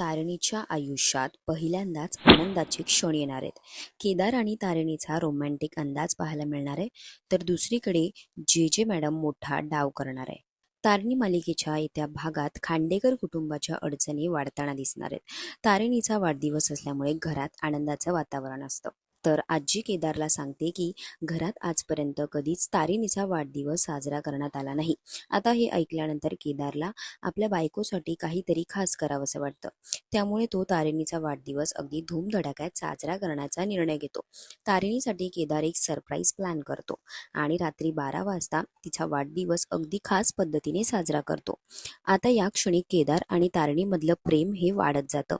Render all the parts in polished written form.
तारणीच्या आयुष्यात पहिल्यांदाच आनंदाचे क्षण येणार आहेत. केदार आणि तारणीचा रोमॅन्टिक अंदाज पाहायला मिळणार आहे. तर दुसरीकडे जे जे मॅडम मोठा डाव करणार आहे. तारणी मालिकेच्या येत्या भागात खांडेकर कुटुंबाच्या अडचणी वाढताना दिसणार आहेत. तारणीचा वाढदिवस असल्यामुळे घरात आनंदाचं वातावरण असतं. तर आजी केदारला सांगते की घरात आजपर्यंत कधीच तारिणीचा वाढदिवस साजरा करण्यात आला नाही. आता हे ऐकल्यानंतर केदारला आपल्या बायकोसाठी काहीतरी खास करावंसं वाटतं. त्यामुळे तो तारिणीचा वाढदिवस अगदी धूमधडाक्यात साजरा करण्याचा निर्णय घेतो. तारिणीसाठी केदार एक सरप्राईज प्लॅन करतो आणि रात्री 12 वाजता तिचा वाढदिवस अगदी खास पद्धतीने साजरा करतो. आता या क्षणी केदार आणि तारिणीमधलं प्रेम हे वाढत जातं.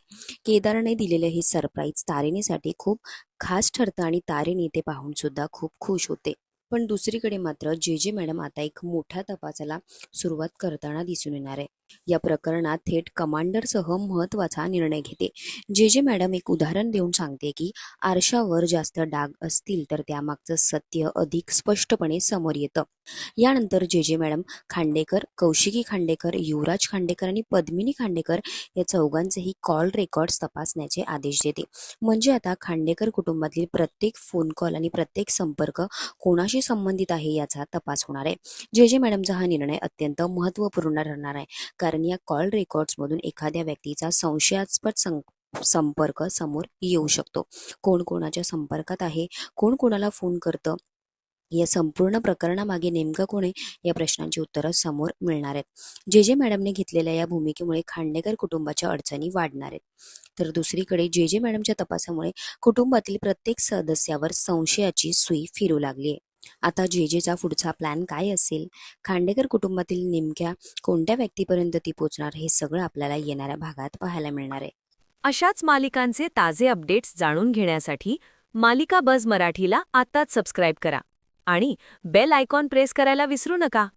केदारने दिलेलं हे सरप्राईज तारिणीसाठी खूप खास ठरतं आणि तारिणी ते पाहून सुद्धा खूप खुश होते. पण दुसरीकडे मात्र जे जे मॅडम आता एक मोठ्या तपासाला सुरुवात करताना दिसून येणार आहे. या प्रकरणात थेट कमांडरसह महत्त्वाचा निर्णय घेते. जे जे मॅडम एक उदाहरण देऊन सांगते की आरशावर जास्त डाग असतील तर त्यामागचं सत्य अधिक स्पष्टपणे समोर येतं. यानंतर जे जे मॅडम खांडेकर, कौशिकी खांडेकर, युवराज खांडेकर आणि पद्मिनी खांडेकर या चौघांचेही कॉल रेकॉर्ड्स तपासण्याचे आदेश देते. म्हणजे आता खांडेकर कुटुंबातील प्रत्येक फोन कॉल आणि प्रत्येक संपर्क कोणाशी संबंधित आहे याचा तपास होणार आहे. जे जे मॅडमचा हा निर्णय अत्यंत महत्त्वपूर्ण ठरणार आहे, कारण या कॉल रेकॉर्ड्समधून एखाद्या व्यक्तीचा संशयास्पद संपर्क समोर येऊ शकतो. कोण कोणाच्या संपर्कात आहे, कोण कोणाला फोन करतं, या संपूर्ण प्रकरणामागे नेमकं कोण आहे, या प्रश्नांची उत्तरं समोर मिळणार आहेत. जे जे मॅडमने घेतलेल्या या भूमिकेमुळे खांडेकर कुटुंबाच्या अडचणी वाढणार आहेत. तर दुसरीकडे जे जे मॅडमच्या तपासामुळे कुटुंबातील प्रत्येक सदस्यावर संशयाची सुई फिरू लागली आहे. आता जे जेचा पुढचा प्लॅन काय असेल, खांडेकर कुटुंबातील नेमक्या कोणत्या व्यक्तीपर्यंत ती पोहोचणार, हे सगळं आपल्याला येणाऱ्या भागात पाहायला मिळणार आहे. अशाच मालिकांचे ताजे अपडेट्स जाणून घेण्यासाठी मालिका बझ मराठीला आत्ताच सबस्क्राईब करा आणि बेल आयकॉन प्रेस करायला विसरू नका.